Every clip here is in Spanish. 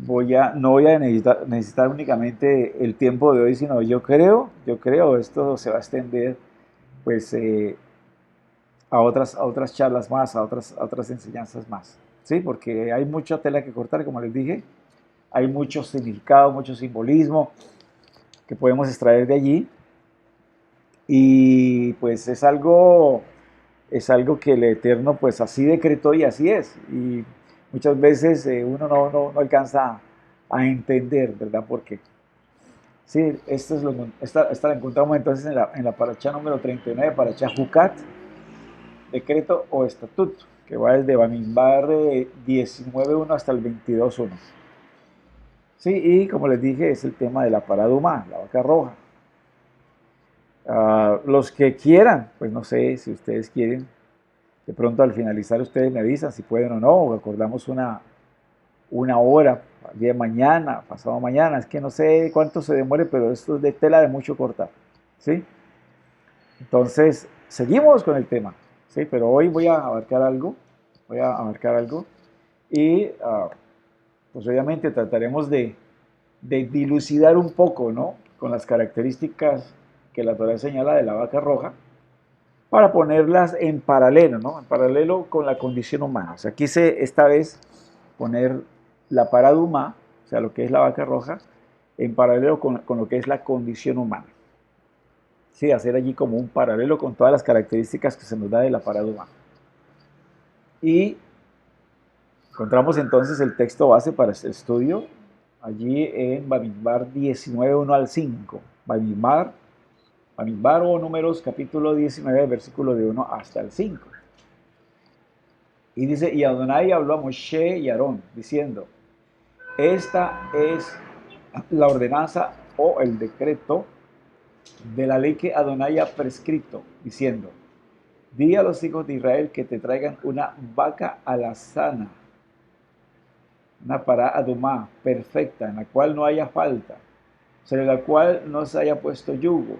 no voy a necesitar únicamente el tiempo de hoy, sino yo creo, esto se va a extender pues a otras charlas más, a otras enseñanzas más, ¿sí? Porque hay mucha tela que cortar, como les dije, hay mucho significado, mucho simbolismo que podemos extraer de allí y pues es algo que el Eterno pues así decretó y así es. Y muchas veces uno no alcanza a entender, ¿verdad? ¿Por qué? Sí, esta la encontramos entonces en la paracha número 39, paracha Jucat, decreto o estatuto, que va desde Bamidbar 19.1 hasta el 22.1. Sí, y como les dije, es el tema de la paraduma, la vaca roja. Los que quieran, pues no sé si ustedes quieren, de pronto al finalizar ustedes me avisan si pueden o no, o acordamos una hora, el día de mañana, pasado mañana, es que no sé cuánto se demore, pero esto es de tela de mucho cortar, ¿sí? Entonces, seguimos con el tema, ¿sí? Pero hoy voy a abarcar algo y pues obviamente trataremos de dilucidar un poco, ¿no? Con las características que la Torah señala de la vaca roja, para ponerlas en paralelo, ¿no? En paralelo con la condición humana. O sea, quise esta vez poner la paraduma, o sea, lo que es la vaca roja, en paralelo con lo que es la condición humana. Sí, hacer allí como un paralelo con todas las características que se nos da de la paraduma. Y encontramos entonces el texto base para este estudio allí en Bamidbar 19, 1 al 5. Bamidbar o Números capítulo 19, versículo de 1 hasta el 5. Y dice, y Adonai habló a Moshe y Aarón, diciendo, esta es la ordenanza o el decreto de la ley que Adonai ha prescrito, diciendo, di a los hijos de Israel que te traigan una vaca alazana, una pará adumá perfecta, en la cual no haya falta, sobre la cual no se haya puesto yugo,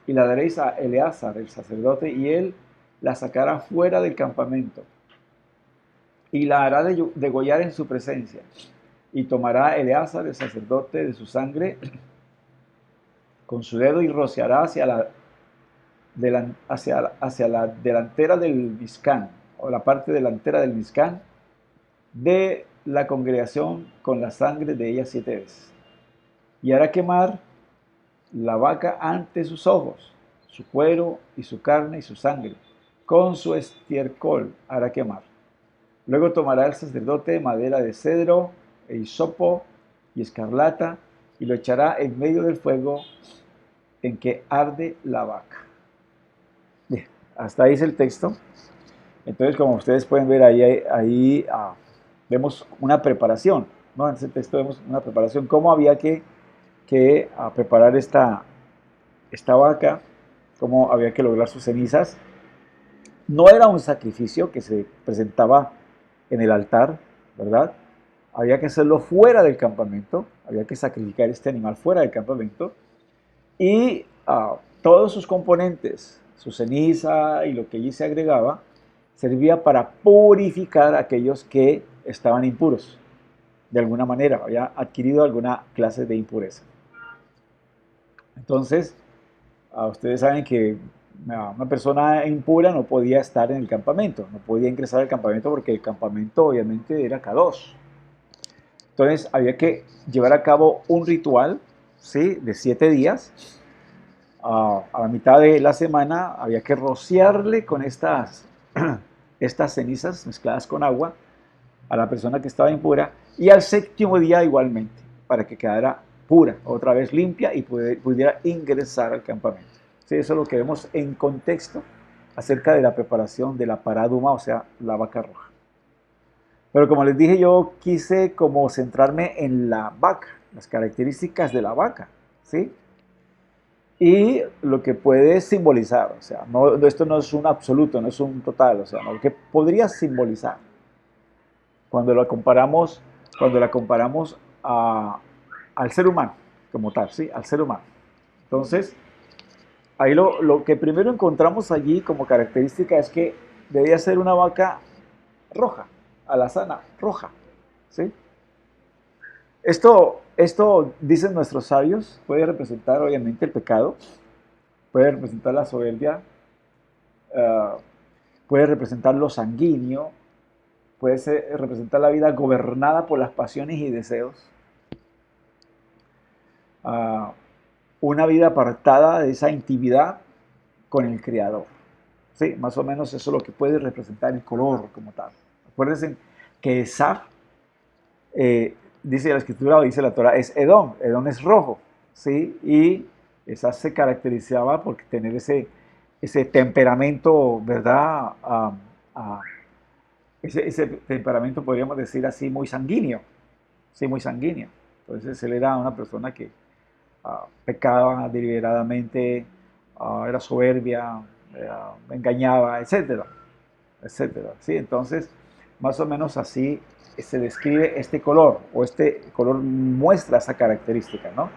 y la daréis a Eleazar, el sacerdote, y él la sacará fuera del campamento, y la hará degollar en su presencia. Y tomará Eleazar, el sacerdote, de su sangre con su dedo y rociará hacia la delantera del Mizcán, o la parte delantera del Mizcán, de la congregación con la sangre de ella 7 veces. Y hará quemar la vaca ante sus ojos, su cuero y su carne y su sangre, con su estiércol hará quemar. Luego tomará el sacerdote madera de cedro, e hisopo y escarlata, y lo echará en medio del fuego en que arde la vaca. Bien, hasta ahí es el texto. Entonces, como ustedes pueden ver, ahí vemos una preparación, ¿no? En ese texto vemos una preparación, cómo había que preparar esta vaca, cómo había que lograr sus cenizas. No era un sacrificio que se presentaba en el altar, ¿verdad? Había que hacerlo fuera del campamento, había que sacrificar este animal fuera del campamento y todos sus componentes, su ceniza y lo que allí se agregaba, servía para purificar a aquellos que estaban impuros. De alguna manera, había adquirido alguna clase de impureza. Entonces, ustedes saben que una persona impura no podía estar en el campamento, no podía ingresar al campamento porque el campamento obviamente era K2. Entonces había que llevar a cabo un ritual, ¿sí? De 7 días. A la mitad de la semana había que rociarle con estas cenizas mezcladas con agua a la persona que estaba impura y al séptimo día igualmente, para que quedara pura, otra vez limpia y pudiera ingresar al campamento. Sí, eso es lo que vemos en contexto acerca de la preparación de la paraduma, o sea, la vaca roja. Pero como les dije, yo quise como centrarme en la vaca, las características de la vaca, ¿sí? Y lo que puede simbolizar, o sea, esto no es un absoluto, no es un total, o sea, lo que podría simbolizar cuando la comparamos al ser humano, como tal, ¿sí? Al ser humano. Entonces, ahí lo que primero encontramos allí como característica es que debía ser una vaca roja, alazana, roja, ¿sí? Esto dicen nuestros sabios, puede representar obviamente el pecado, puede representar la soberbia, uh, puede representar lo sanguíneo, representar la vida gobernada por las pasiones y deseos, uh, una vida apartada de esa intimidad con el Creador. Sí, más o menos eso es lo que puede representar el color como tal. Acuérdense que Esaf, dice la Escritura o dice la Torah, es Edom. Edom es rojo, ¿sí? Y Esaf se caracterizaba por tener ese temperamento, ¿verdad? Ese temperamento, podríamos decir así, muy sanguíneo. Sí, muy sanguíneo. Entonces él era una persona que pecaba deliberadamente, era soberbia, engañaba, etcétera, etcétera. ¿Sí? Entonces, más o menos así se describe este color, o este color muestra esa característica, ¿no?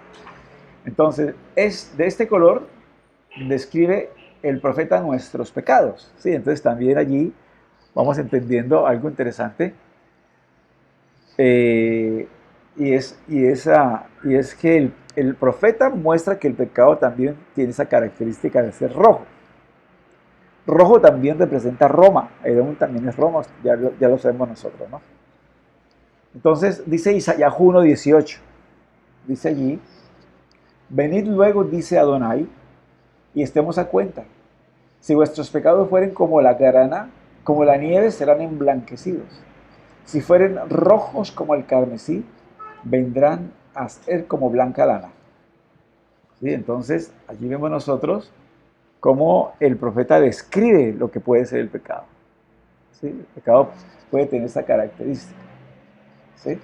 Entonces, de este color describe el profeta nuestros pecados, ¿sí? Entonces también allí vamos entendiendo algo interesante, eh, y es que el profeta muestra que el pecado también tiene esa característica de ser rojo. Rojo también representa Roma, Edom también es Roma, ya lo sabemos nosotros, ¿no? Entonces dice Isaías 1:18, dice allí, venid luego, dice Adonai, y estemos a cuenta. Si vuestros pecados fueren como la grana, como la nieve, serán emblanquecidos. Si fueren rojos como el carmesí, vendrán a ser como blanca lana. ¿Sí? Entonces, allí vemos nosotros cómo el profeta describe lo que puede ser el pecado. ¿Sí? El pecado puede tener esa característica. ¿Sí?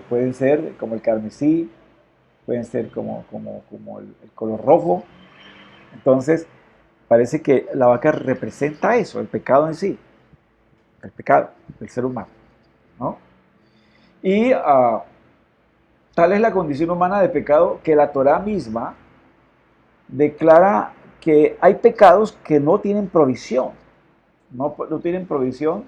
Pueden ser como el carmesí, pueden ser como el color rojo. Entonces, parece que la vaca representa eso, el pecado en sí, el pecado del ser humano, ¿no? Y tal es la condición humana de pecado que la Torá misma declara que hay pecados que no tienen provisión, no tienen provisión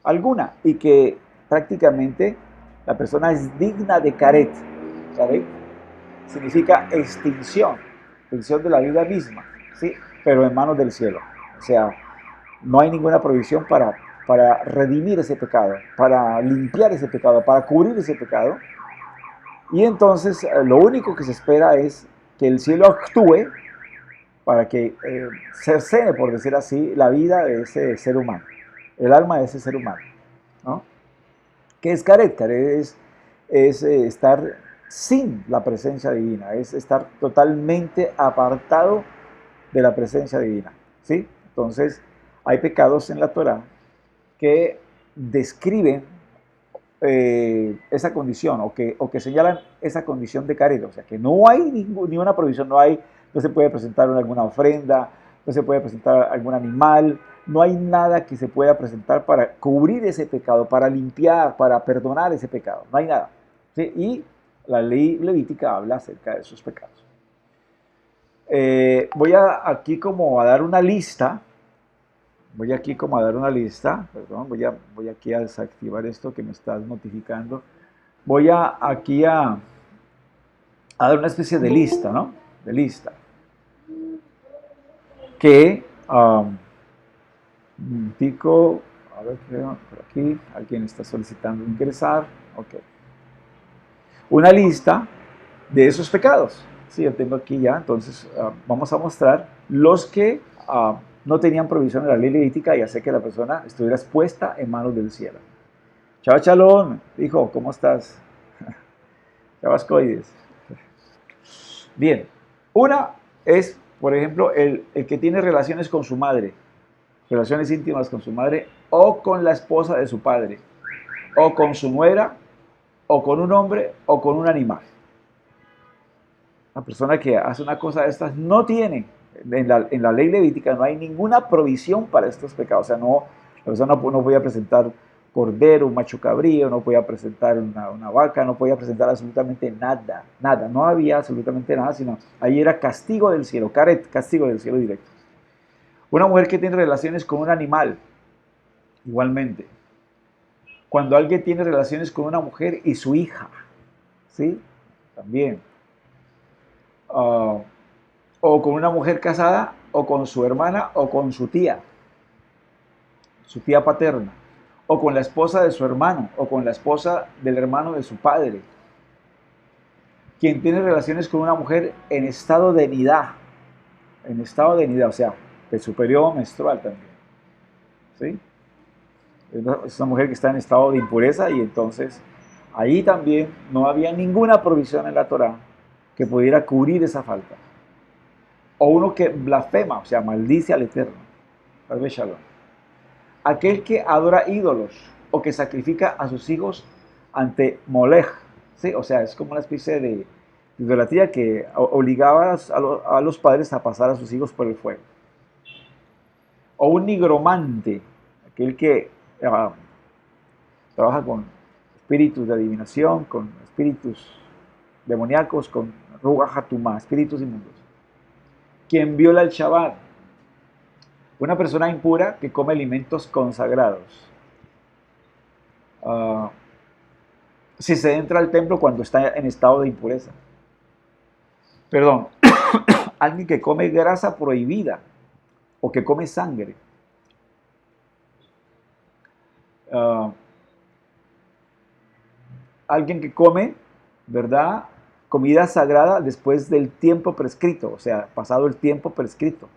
alguna, y que prácticamente la persona es digna de caret. Caret significa extinción de la vida misma, ¿sí? Pero en manos del cielo. O sea, no hay ninguna provisión para redimir ese pecado, para limpiar ese pecado, para cubrir ese pecado. Y entonces lo único que se espera es que el cielo actúe para que cercene, por decir así, la vida de ese ser humano, el alma de ese ser humano, ¿no? ¿Qué es caret? Caret es estar sin la presencia divina, es estar totalmente apartado de la presencia divina, ¿sí? Entonces, hay pecados en la Torah que describen esa condición o que señalan esa condición de caret, o sea, que no hay ninguna provisión, no se puede presentar alguna ofrenda, no se puede presentar algún animal, no hay nada que se pueda presentar para cubrir ese pecado, para limpiar, para perdonar ese pecado, no hay nada. ¿Sí? Y la ley levítica habla acerca de esos pecados. Voy aquí como a dar una lista. Perdón, voy aquí a desactivar esto que me estás notificando. Voy aquí a dar una especie de lista, ¿no? De lista. Que, un tico, a ver, creo, por aquí, alguien está solicitando ingresar. Ok. Una lista de esos pecados. Sí, yo tengo aquí ya, entonces vamos a mostrar los que no tenían provisión en la ley levítica y hacer que la persona estuviera expuesta en manos del cielo. Chao, Chalón, hijo, ¿cómo estás? Chavascoides. Bien, una es, por ejemplo, el que tiene relaciones con su madre, relaciones íntimas con su madre, o con la esposa de su padre, o con su nuera, o con un hombre, o con un animal. La persona que hace una cosa de estas no tiene, en la ley levítica no hay ninguna provisión para estos pecados. O sea, la persona no podía presentar cordero, un macho cabrío, no podía presentar una vaca, no podía presentar absolutamente nada, nada. No había absolutamente nada, sino ahí era castigo del cielo, caret, castigo del cielo directo. Una mujer que tiene relaciones con un animal, igualmente. Cuando alguien tiene relaciones con una mujer y su hija, ¿sí? También. Ah, o con una mujer casada, o con su hermana, o con su tía paterna, o con la esposa de su hermano, o con la esposa del hermano de su padre. Quien tiene relaciones con una mujer en estado de nidad, o sea, de su periodo menstrual también, ¿sí? Es una mujer que está en estado de impureza y entonces ahí también no había ninguna provisión en la Torá que pudiera cubrir esa falta. O uno que blasfema, o sea, maldice al Eterno. Aquel que adora ídolos o que sacrifica a sus hijos ante Molech, ¿sí? O sea, es como una especie de idolatría que obligaba a los padres a pasar a sus hijos por el fuego. O un nigromante, aquel que trabaja con espíritus de adivinación, con espíritus demoníacos, con ruach hatumá, espíritus inmundos. Quien viola el Shabbat, una persona impura que come alimentos consagrados. Uh, si se entra al templo cuando está en estado de impureza. Perdón, alguien que come grasa prohibida o que come sangre. Uh, alguien que come, ¿verdad? Comida sagrada después del tiempo prescrito, o sea, pasado el tiempo prescrito,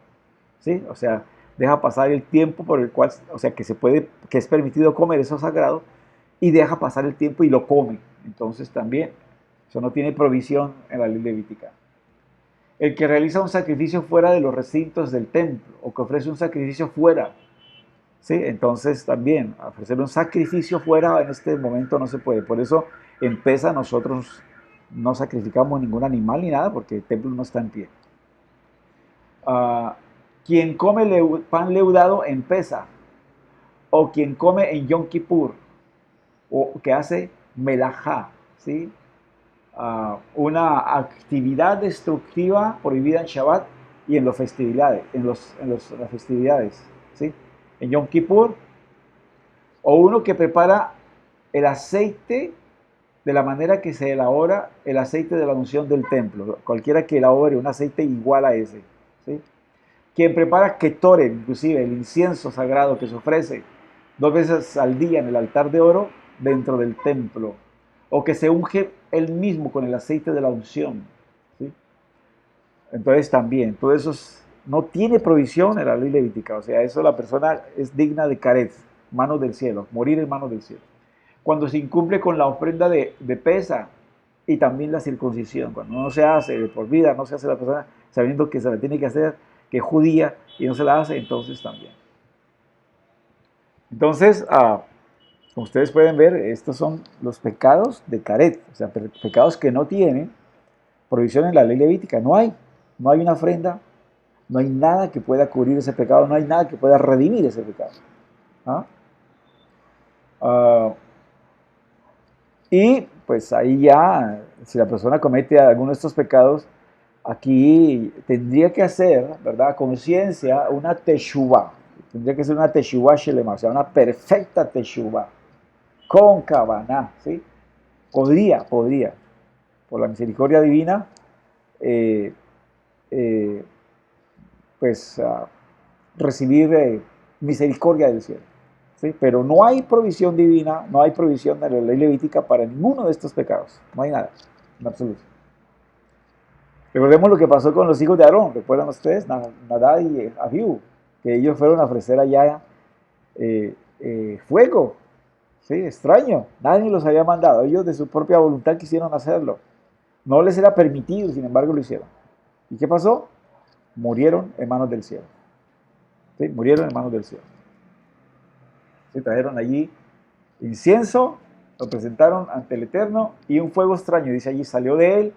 ¿sí? O sea, deja pasar el tiempo por el cual, o sea, que es permitido comer eso sagrado y deja pasar el tiempo y lo come. Entonces también, eso no tiene provisión en la ley levítica. El que realiza un sacrificio fuera de los recintos del templo o que ofrece un sacrificio fuera, ¿sí? Entonces también ofrecer un sacrificio fuera en este momento no se puede. Por eso en Pesa nosotros no sacrificamos ningún animal ni nada porque el templo no está en pie. Quien come pan leudado en Pesa o quien come en Yom Kippur o que hace melajá, ¿sí? Una actividad destructiva prohibida en Shabbat y en las festividades, las festividades, ¿sí? En Yom Kippur, o uno que prepara el aceite de la manera que se elabora el aceite de la unción del templo, cualquiera que elabore un aceite igual a ese, ¿sí? Quien prepara ketoret, inclusive el incienso sagrado que se ofrece 2 veces al día en el altar de oro dentro del templo, o que se unge él mismo con el aceite de la unción, ¿sí? Entonces también, todo eso no tiene provisión en la ley levítica, o sea, eso la persona es digna de caret, manos del cielo, morir en manos del cielo. Cuando se incumple con la ofrenda de pesa y también la circuncisión, cuando no se hace de por vida, no se hace la persona sabiendo que se la tiene que hacer, que es judía y no se la hace, entonces también. Entonces, como ustedes pueden ver, estos son los pecados de caret, o sea, pecados que no tienen provisión en la ley levítica. No hay una ofrenda, no hay nada que pueda cubrir ese pecado, no hay nada que pueda redimir ese pecado. ¿Ah? Y pues ahí ya, si la persona comete alguno de estos pecados, aquí tendría que hacer, ¿verdad? Conciencia, una teshuvah. Tendría que ser una teshuvah shelema, o sea, una perfecta teshuvah, con kavaná, ¿sí? Podría, por la misericordia divina, eh, eh, pues recibir misericordia del cielo, ¿sí? Pero no hay provisión divina, no hay provisión de la ley levítica para ninguno de estos pecados, no hay nada, en absoluto. Recordemos lo que pasó con los hijos de Aarón, recuerdan ustedes, Nadab y Abiú, que ellos fueron a ofrecer allá fuego, ¿sí? Extraño, nadie los había mandado, ellos de su propia voluntad quisieron hacerlo, no les era permitido, sin embargo lo hicieron. ¿Y qué pasó? Murieron en manos del cielo, ¿sí? Murieron en manos del cielo. Se trajeron allí incienso, lo presentaron ante el Eterno y un fuego extraño, dice allí, salió de él,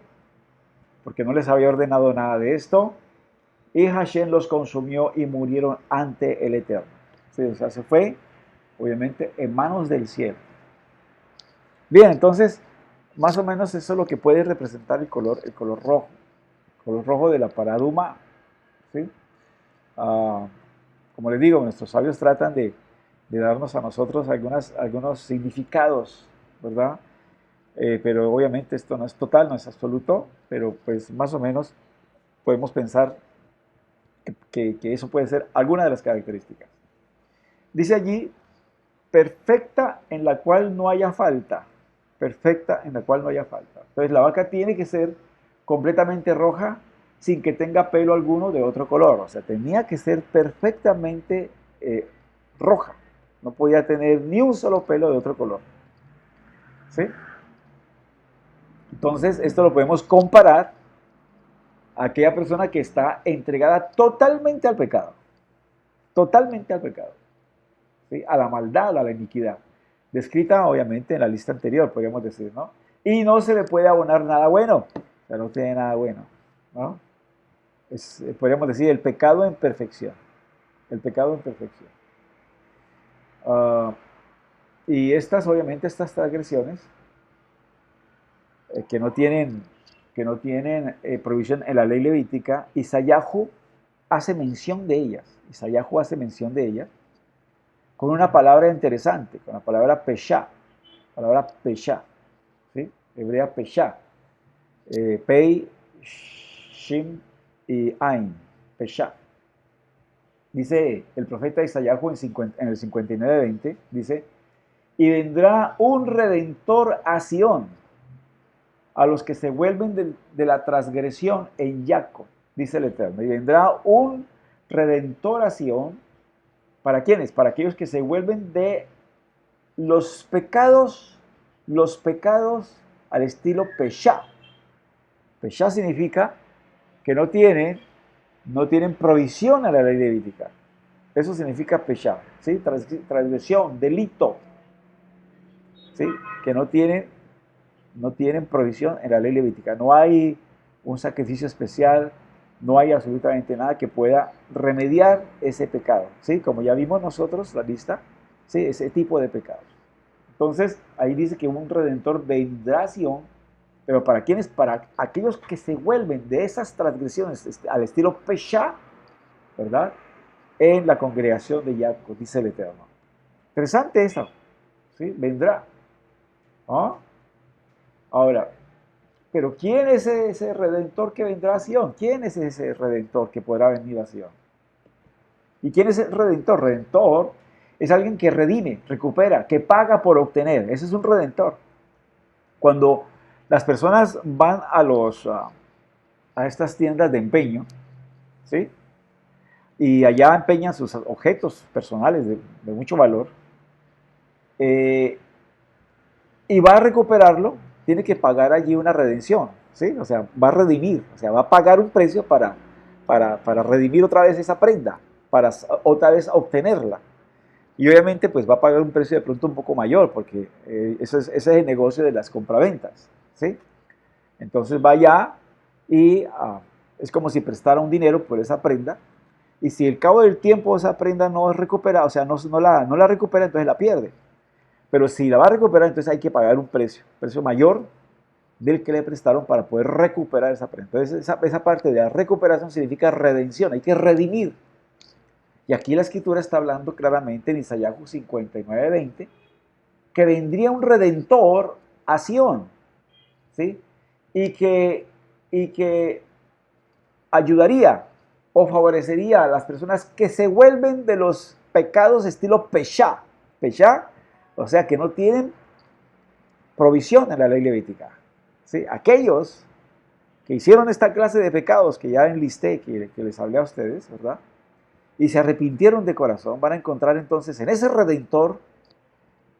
porque no les había ordenado nada de esto, y Hashem los consumió y murieron ante el Eterno. Sí, o sea, se fue, obviamente, en manos del cielo. Bien, entonces, más o menos eso es lo que puede representar el color rojo de la paraduma, ¿sí? Como les digo, nuestros sabios tratan de de darnos a nosotros algunos significados, ¿verdad? Pero obviamente esto no es total, no es absoluto, pero pues más o menos podemos pensar que eso puede ser alguna de las características. Dice allí, perfecta en la cual no haya falta. Perfecta en la cual no haya falta. Entonces la vaca tiene que ser completamente roja sin que tenga pelo alguno de otro color. O sea, tenía que ser perfectamente roja. No podía tener ni un solo pelo de otro color. ¿Sí? Entonces, esto lo podemos comparar a aquella persona que está entregada totalmente al pecado. Totalmente al pecado. ¿Sí? A la maldad, a la iniquidad. Descrita, obviamente, en la lista anterior, podríamos decir, ¿no? Y no se le puede abonar nada bueno. O sea, no tiene nada bueno, ¿no? Podríamos decir el pecado en perfección. El pecado en perfección. Uh, y estas, obviamente, estas transgresiones que no tienen, provisión en la ley levítica, Isayahu hace mención de ellas. Isayahu hace mención de ellas con una palabra interesante, con la palabra pesha. Palabra pesha, ¿sí? Hebrea pesha. Pei, shim y ain. Pesha. Dice el profeta Isayahu en el 59:20, dice, y vendrá un redentor a Sión, a los que se vuelven de la transgresión en Jacob, dice el Eterno. Y vendrá un redentor a Sión. ¿Para quiénes? Para aquellos que se vuelven de los pecados al estilo Pesha. Pesha significa que no tienen provisión a la ley levítica. Eso significa Pesha, ¿sí? Transgresión, delito, ¿sí? Que no tienen provisión en la ley levítica. No hay un sacrificio especial, no hay absolutamente nada que pueda remediar ese pecado, ¿sí? Como ya vimos nosotros la lista, ¿sí? Ese tipo de pecados. Entonces, ahí dice que un redentor vendrá a Sion, pero ¿para quiénes? Para aquellos que se vuelven de esas transgresiones al estilo Pesha, ¿verdad? En la congregación de Jacob, dice el Eterno. Interesante eso, ¿sí? Vendrá, ¿no? Ahora, pero ¿quién es ese redentor que vendrá a Sion? ¿Quién es ese redentor que podrá venir a Sion? ¿Y quién es el redentor? Redentor es alguien que redime, recupera, que paga por obtener. Ese es un redentor. Cuando las personas van a estas tiendas de empeño, ¿sí? Y allá empeñan sus objetos personales de mucho valor, y va a recuperarlo, tiene que pagar allí una redención, ¿sí? O sea, va a redimir, o sea, va a pagar un precio para redimir otra vez esa prenda, para otra vez obtenerla. Y obviamente pues va a pagar un precio de pronto un poco mayor, porque ese es el negocio de las compraventas, ¿sí? Entonces va allá y es como si prestara un dinero por esa prenda, y si al cabo del tiempo esa prenda no es recuperada, o sea, no la recupera, entonces la pierde. Pero si la va a recuperar, entonces hay que pagar un precio mayor del que le prestaron para poder recuperar esa prenda. Entonces esa parte de la recuperación significa redención, hay que redimir. Y aquí la escritura está hablando claramente en Isayahu 59:20, que vendría un redentor a Sion, ¿sí? Y que ayudaría o favorecería a las personas que se vuelven de los pecados estilo Pesha. Pesha, o sea, que no tienen provisión en la ley levítica. ¿Sí? Aquellos que hicieron esta clase de pecados que ya enlisté, que les hablé a ustedes, ¿verdad? Y se arrepintieron de corazón, van a encontrar entonces en ese redentor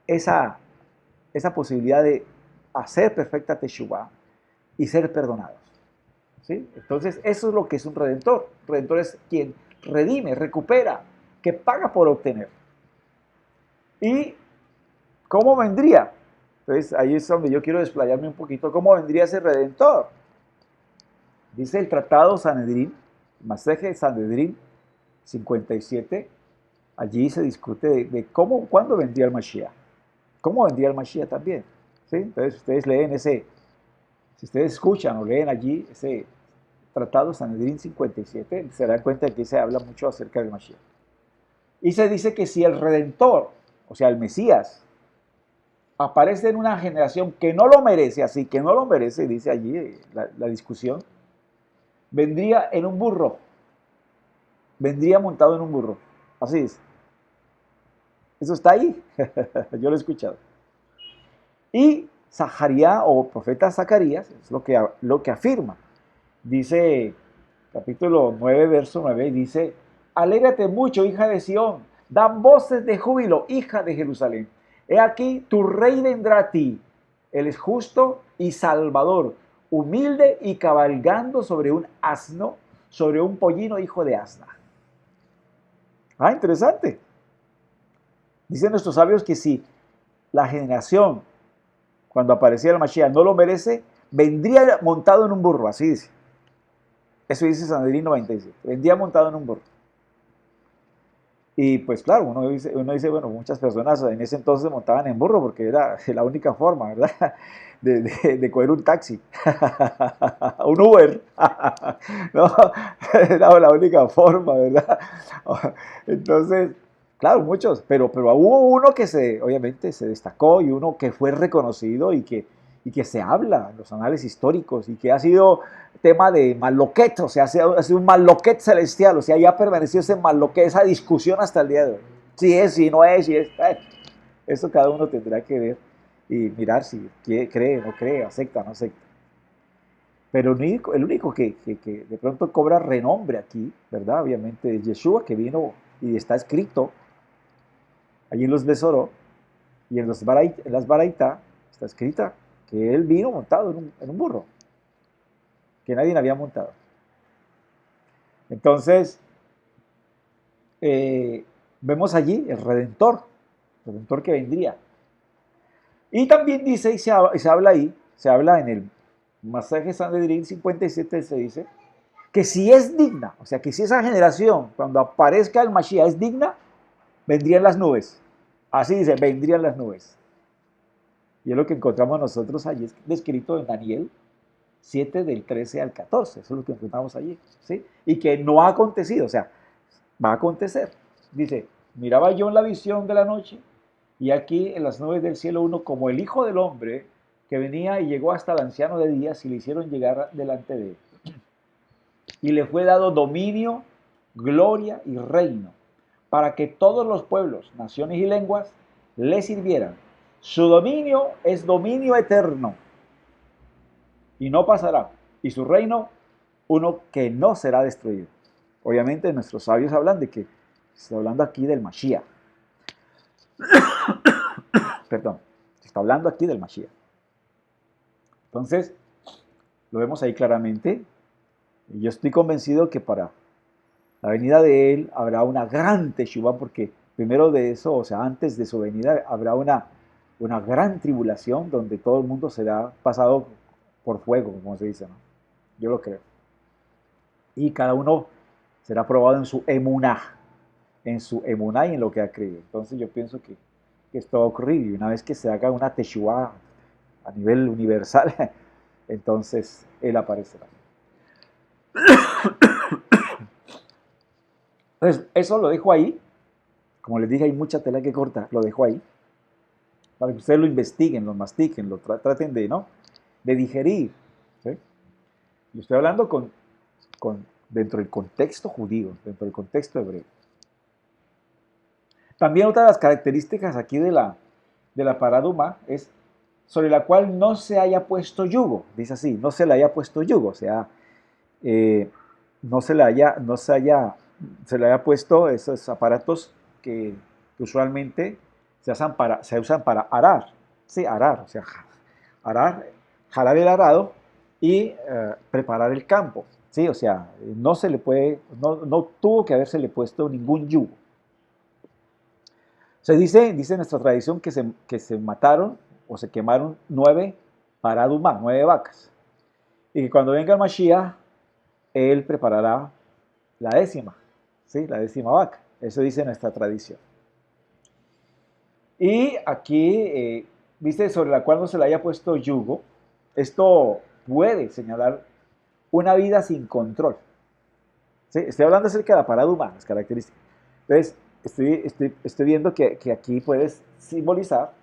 esa posibilidad de hacer perfecta Teshuvah y ser perdonados. ¿Sí? Entonces, eso es lo que es un redentor. Un redentor es quien redime, recupera, que paga por obtener. ¿Y cómo vendría? Entonces, ahí es donde yo quiero desplayarme un poquito. ¿Cómo vendría ese redentor? Dice el Tratado Sanedrín, Maseje Sanedrín 57. Allí se discute de cuándo vendría el Mashiach. ¿Cómo vendría el Mashiach también? ¿Sí? Entonces, ustedes leen si ustedes escuchan o leen allí ese Tratado Sanedrín 57, se dan cuenta que aquí se habla mucho acerca del Mashiach. Y se dice que si el Redentor o sea, el Mesías, aparece en una generación que no lo merece, así que no lo merece, dice allí la discusión, vendría en un burro, vendría montado en un burro, así es. Eso está ahí, yo lo he escuchado. Y Zacarías o profeta Zacarías es lo que afirma. Dice, capítulo 9, verso 9, dice, alégrate mucho, hija de Sión, dan voces de júbilo, hija de Jerusalén. He aquí, tu rey vendrá a ti. Él es justo y salvador, humilde y cabalgando sobre un asno, sobre un pollino hijo de asna. Ah, interesante. Dicen nuestros sabios que si la generación, cuando aparecía el Mashiach, no lo merece, vendría montado en un burro, así dice. Eso dice Sanedrín 97. Vendría montado en un burro. Y pues claro, uno dice, bueno, muchas personas en ese entonces se montaban en burro porque era la única forma, ¿verdad? De coger un taxi, un Uber, ¿no? Era la única forma, ¿verdad? Entonces, claro, muchos, pero hubo uno que obviamente se destacó y uno que fue reconocido y que se habla en los anales históricos y que ha sido tema de Maloquet, o sea, ha sido un Maloquet celestial, o sea, ya ha permanecido ese Maloquet, esa discusión hasta el día de hoy. Si es, si no es, si es. Eso cada uno tendrá que ver y mirar si cree, no cree, acepta, no acepta. Pero el único que de pronto cobra renombre aquí, ¿verdad? Obviamente es Yeshua, que vino y está escrito allí en los Besoró y en las Baraita, está escrita que él vino montado en un burro, que nadie le había montado. Entonces, vemos allí el Redentor que vendría. Y también dice, y se habla ahí, se habla en el Masaje Sanedrín 57, se dice, que si es digna, o sea, que si esa generación, cuando aparezca el Mashiach, es digna, vendrían las nubes. Así dice, vendrían las nubes. Y es lo que encontramos nosotros allí descrito en Daniel 7 del 13 al 14. Eso es lo que encontramos allí. ¿Sí? Y que no ha acontecido, o sea, va a acontecer. Dice, miraba yo en la visión de la noche y aquí en las nubes del cielo uno como el Hijo del Hombre que venía y llegó hasta el anciano de días y le hicieron llegar delante de él. Y le fue dado dominio, gloria y reino para que todos los pueblos, naciones y lenguas le sirvieran. Su dominio es dominio eterno y no pasará. Y su reino, uno que no será destruido. Obviamente nuestros sabios hablan de que se está hablando aquí del Mashiach. Perdón, se está hablando aquí del Mashiach. Entonces, lo vemos ahí claramente. Y yo estoy convencido que para la venida de él habrá una gran teshuva, porque primero de eso, o sea, antes de su venida, habrá una gran tribulación donde todo el mundo será pasado por fuego, como se dice, ¿no? Yo lo creo. Y cada uno será probado en su emuná y en lo que ha creído. Entonces yo pienso que esto va a ocurrir y una vez que se haga una teshuva a nivel universal, entonces él aparecerá. Entonces, eso lo dejo ahí. Como les dije, hay mucha tela que cortar, lo dejo ahí. Para que ustedes lo investiguen, lo mastiquen, lo traten de, ¿no? De digerir. ¿Sí? Yo estoy hablando dentro del contexto judío, dentro del contexto hebreo. También otra de las características aquí de la paraduma es sobre la cual no se haya puesto yugo. Dice así, no se le haya puesto yugo, o sea, no se le haya puesto esos aparatos que usualmente se usan para arar. Sí, arar, o sea, arar, jalar el arado y preparar el campo. Sí, o sea, no tuvo que habérsele puesto ningún yugo. Se dice nuestra tradición que se mataron o se quemaron 9 paradumá, 9 vacas. Y que cuando venga el Mashiach, él preparará la 10ª, ¿sí? La 10ª vaca. Eso dice nuestra tradición. Y aquí, dice, sobre la cual no se le haya puesto yugo, esto puede señalar una vida sin control. ¿Sí? Estoy hablando acerca de la paraduma, las características. Entonces, estoy viendo que aquí puedes simbolizar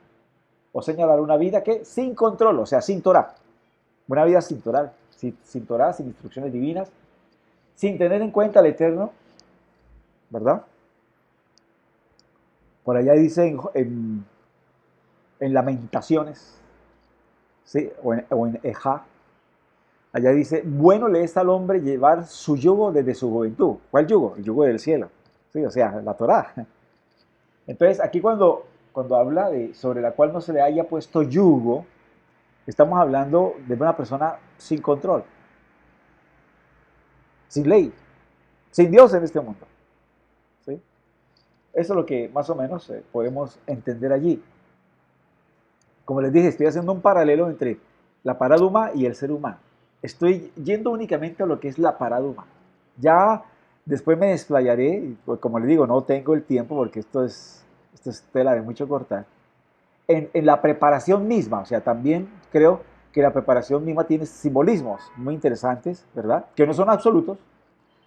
o señalar una vida que sin control, o sea, sin Torah. Una vida sin Torah, sin Torah, sin instrucciones divinas, sin tener en cuenta al Eterno, ¿verdad? Por allá dice en Lamentaciones, ¿sí? O en Ejá, allá dice, bueno le es al hombre llevar su yugo desde su juventud. ¿Cuál yugo? El yugo del cielo, ¿sí? O sea, la Torá. Entonces, aquí cuando habla sobre la cual no se le haya puesto yugo, estamos hablando de una persona sin control, sin ley, sin Dios en este mundo, ¿sí? Eso es lo que más o menos podemos entender allí. Como les dije, estoy haciendo un paralelo entre la paraduma y el ser humano. Estoy yendo únicamente a lo que es la paraduma. Ya después me desplayaré, pues como les digo, no tengo el tiempo porque esto es tela de mucho cortar. En la preparación misma, o sea, también creo que la preparación misma tiene simbolismos muy interesantes, ¿verdad? Que no son absolutos,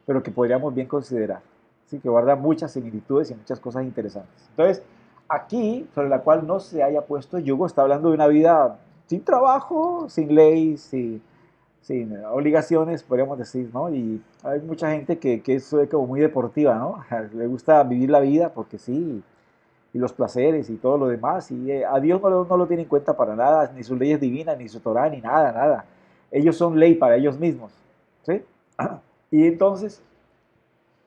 pero que podríamos bien considerar. ¿Sí? Que guarda muchas similitudes y muchas cosas interesantes. Entonces, aquí, sobre la cual no se haya puesto yugo, está hablando de una vida sin trabajo, sin ley, sin obligaciones, podríamos decir, ¿no? Y hay mucha gente que es como muy deportiva, ¿no? Le gusta vivir la vida porque sí, y los placeres y todo lo demás, y a Dios no lo tiene en cuenta para nada, ni sus leyes divinas, ni su Torah, ni nada, nada. Ellos son ley para ellos mismos, ¿sí? Y entonces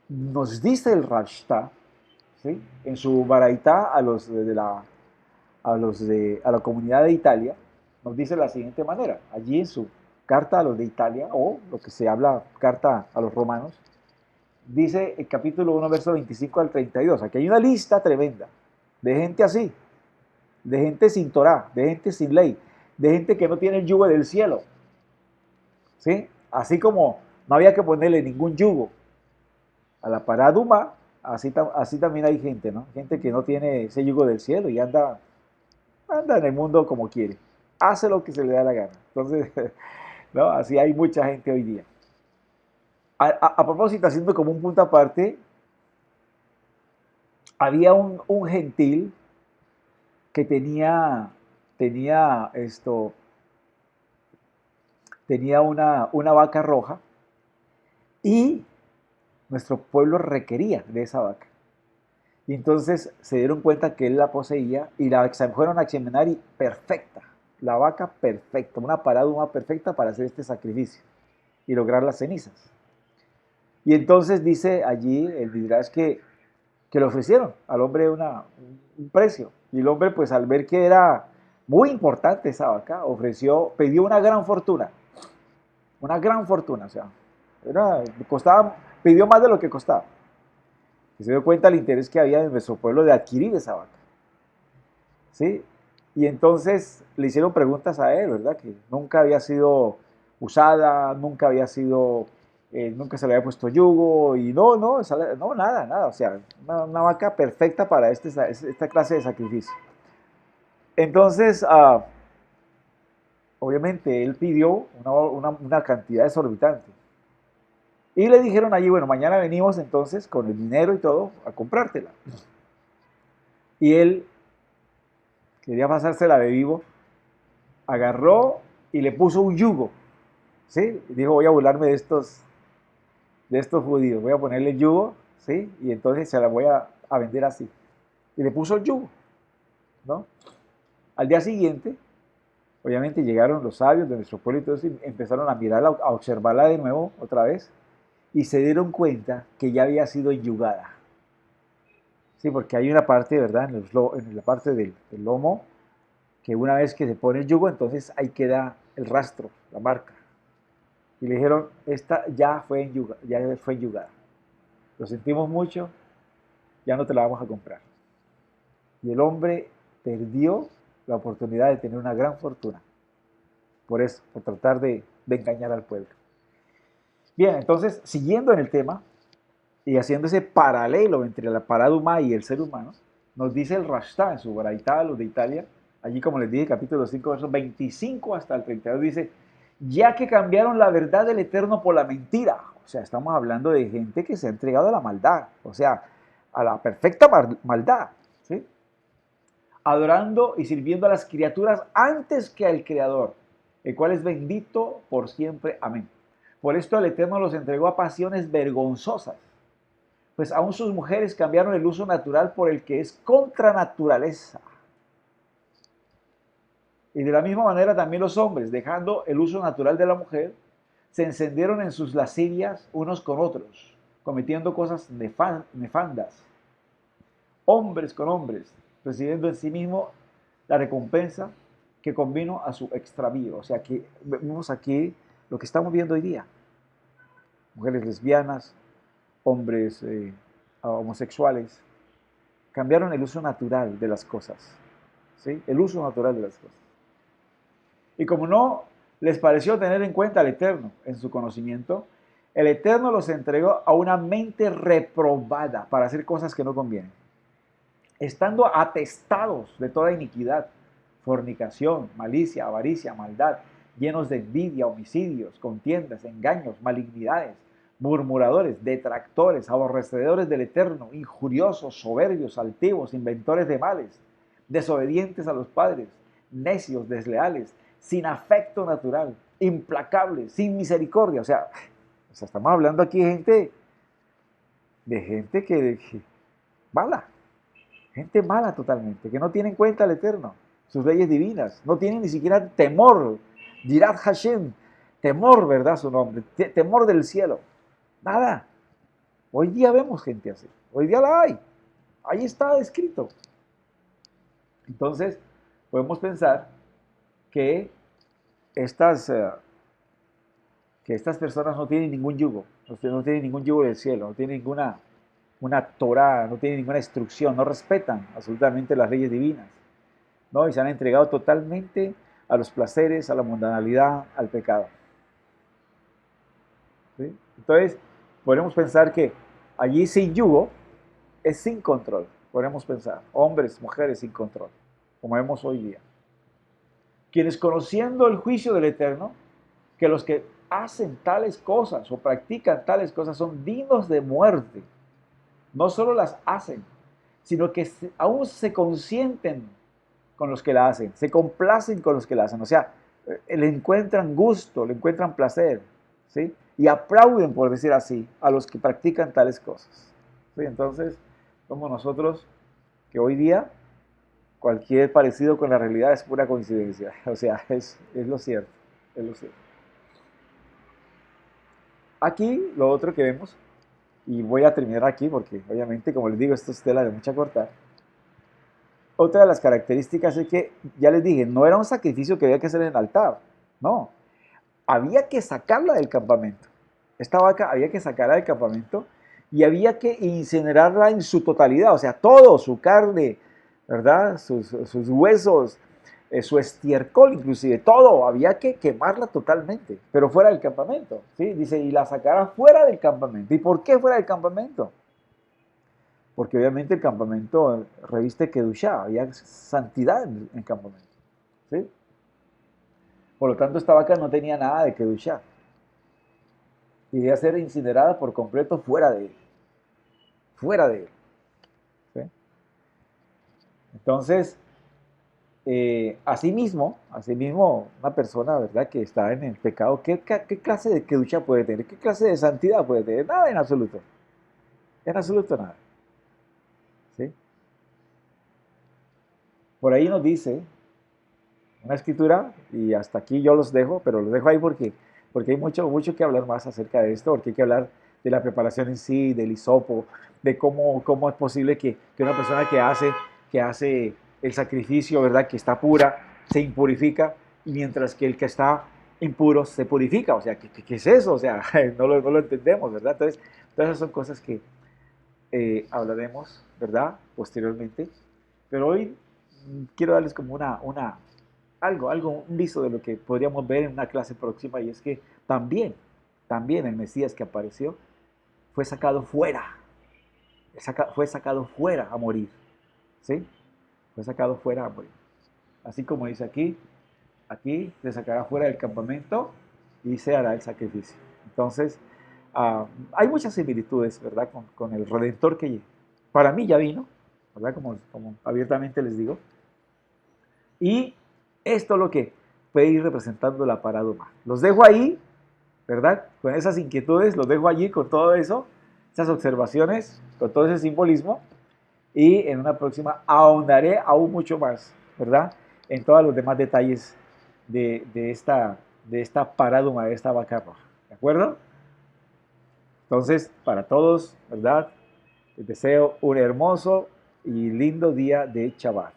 nos dice el Rashta, ¿sí? En su Baraitá a la comunidad de Italia, nos dice de la siguiente manera, allí en su carta a los de Italia, o lo que se habla carta a los romanos, dice el capítulo 1, verso 25 al 32, aquí hay una lista tremenda de gente así, de gente sin Torah, de gente sin ley, de gente que no tiene el yugo del cielo, ¿sí? Así como no había que ponerle ningún yugo a la paraduma, así también hay gente, ¿no? Gente que no tiene ese yugo del cielo y anda en el mundo como quiere, hace lo que se le da la gana. Entonces, ¿no? Así hay mucha gente hoy día. A propósito, haciendo como un punto aparte, había un gentil que tenía una vaca roja y nuestro pueblo requería de esa vaca. Y entonces se dieron cuenta que él la poseía y fueron a examinar y perfecta, la vaca perfecta, una paraduma perfecta para hacer este sacrificio y lograr las cenizas. Y entonces dice allí el Midrash que le ofrecieron al hombre un precio. Y el hombre, pues al ver que era muy importante esa vaca, pidió una gran fortuna, o sea, pidió más de lo que costaba. Y se dio cuenta el interés que había en nuestro pueblo de adquirir esa vaca. ¿Sí? Y entonces le hicieron preguntas a él, ¿verdad? Que nunca había sido usada, nunca se le había puesto yugo, y no, nada, nada. O sea, una vaca perfecta para esta clase de sacrificio. Entonces, obviamente, él pidió una cantidad exorbitante. Y le dijeron allí, bueno, mañana venimos entonces con el dinero y todo a comprártela. Y él quería pasársela de vivo, agarró y le puso un yugo, ¿sí? Y dijo, voy a burlarme de estos judíos, voy a ponerle el yugo, ¿sí? Y entonces se la voy a vender así. Y le puso el yugo, ¿no? Al día siguiente, obviamente llegaron los sabios de nuestro pueblo y todo eso, y empezaron a mirarla, a observarla de nuevo, otra vez, y se dieron cuenta que ya había sido enyugada. Sí, porque hay una parte, ¿verdad? En la parte del lomo, que una vez que se pone el yugo, entonces ahí queda el rastro, la marca. Y le dijeron, esta ya fue enyugada. Lo sentimos mucho, ya no te la vamos a comprar. Y el hombre perdió la oportunidad de tener una gran fortuna. Por eso, por tratar de engañar al pueblo. Bien, entonces, siguiendo en el tema y haciendo ese paralelo entre la paraduma y el ser humano, nos dice el Rashta en su Baraitá, los de Italia, allí como les dije, capítulo 5, versos 25 hasta el 32, dice, ya que cambiaron la verdad del Eterno por la mentira. O sea, estamos hablando de gente que se ha entregado a la maldad. O sea, a la perfecta maldad, ¿sí? Adorando y sirviendo a las criaturas antes que al Creador, el cual es bendito por siempre. Amén. Por esto el Eterno los entregó a pasiones vergonzosas, pues aún sus mujeres cambiaron el uso natural por el que es contra naturaleza. Y de la misma manera también los hombres, dejando el uso natural de la mujer, se encendieron en sus lascivias unos con otros, cometiendo cosas nefandas, hombres con hombres, recibiendo en sí mismo la recompensa que convino a su extravío. O sea que vemos aquí lo que estamos viendo hoy día. Mujeres lesbianas, hombres homosexuales, cambiaron el uso natural de las cosas. ¿Sí? El uso natural de las cosas. Y como no les pareció tener en cuenta al Eterno en su conocimiento, el Eterno los entregó a una mente reprobada para hacer cosas que no convienen, estando atestados de toda iniquidad, fornicación, malicia, avaricia, maldad, llenos de envidia, homicidios, contiendas, engaños, malignidades, murmuradores, detractores, aborrecedores del Eterno, injuriosos, soberbios, altivos, inventores de males, desobedientes a los padres, necios, desleales, sin afecto natural, implacables, sin misericordia. O sea, estamos hablando aquí de gente que mala, gente mala totalmente, que no tiene en cuenta al Eterno, sus leyes divinas, no tienen ni siquiera temor, Yirat Hashem, temor, ¿verdad? Su nombre, temor del cielo, nada. Hoy día vemos gente así, hoy día la hay, ahí está escrito. Entonces, podemos pensar que estas, que estas personas no tienen ningún yugo, no tienen ningún yugo del cielo, no tienen ninguna una Torah, no tienen ninguna instrucción, no respetan absolutamente las leyes divinas, ¿no? Y se han entregado totalmente a los placeres, a la mundanalidad, al pecado. ¿Sí? Entonces, podemos pensar que allí sin yugo es sin control. Podemos pensar, hombres, mujeres sin control, como vemos hoy día. Quienes conociendo el juicio del Eterno, que los que hacen tales cosas o practican tales cosas son dignos de muerte, no solo las hacen, sino que aún se consienten con los que la hacen, se complacen con los que la hacen, o sea, le encuentran gusto, le encuentran placer, ¿sí? Y aplauden, por decir así, a los que practican tales cosas. ¿Sí? Entonces, somos nosotros que hoy día cualquier parecido con la realidad es pura coincidencia, o sea, es lo cierto, es lo cierto. Aquí lo otro que vemos, y voy a terminar aquí porque obviamente, como les digo, esto es tela de mucha cortar. Otra de las características es que, ya les dije, no era un sacrificio que había que hacer en el altar, no, había que sacarla del campamento. Esta vaca había que sacarla del campamento y había que incinerarla en su totalidad, o sea, todo, su carne, ¿verdad? Sus huesos, su estiércol inclusive, todo, había que quemarla totalmente, pero fuera del campamento, ¿sí? Dice, y la sacará fuera del campamento. ¿Y por qué fuera del campamento? Porque obviamente el campamento reviste Kedushá, había santidad en el campamento, ¿sí? Por lo tanto, esta vaca no tenía nada de Kedushá y debía ser incinerada por completo fuera de él, fuera de él, ¿sí? Entonces, asimismo, una persona, ¿verdad?, que está en el pecado, ¿qué clase de Kedusha puede tener? ¿Qué clase de santidad puede tener? Nada en absoluto nada, ¿sí? Por ahí nos dice una escritura, y hasta aquí yo los dejo, pero los dejo ahí porque hay mucho que hablar más acerca de esto, porque hay que hablar de la preparación en sí, del hisopo, de cómo es posible que una persona que hace el sacrificio, ¿verdad?, que está pura, se impurifica, y mientras que el que está impuro se purifica. O sea, ¿qué es eso? O sea, no lo entendemos, ¿verdad? Entonces, todas esas son cosas que hablaremos, ¿verdad?, posteriormente. Pero hoy quiero darles como un viso de lo que podríamos ver en una clase próxima, y es que también el Mesías que apareció fue sacado fuera, fue sacado fuera a morir, ¿sí? Fue sacado fuera a morir. Así como dice aquí se sacará fuera del campamento y se hará el sacrificio. Entonces, hay muchas similitudes, ¿verdad?, con el Redentor que Para mí ya vino, ¿verdad? Como abiertamente les digo. Y esto es lo que puede ir representando la paraduma. Los dejo ahí, ¿verdad? Con esas inquietudes, los dejo allí con todo eso, esas observaciones, con todo ese simbolismo. Y en una próxima ahondaré aún mucho más, ¿verdad? En todos los demás detalles de esta paraduma, de esta vaca roja. ¿De acuerdo? Entonces, para todos, ¿verdad? Les deseo un hermoso y lindo día de Shabbat.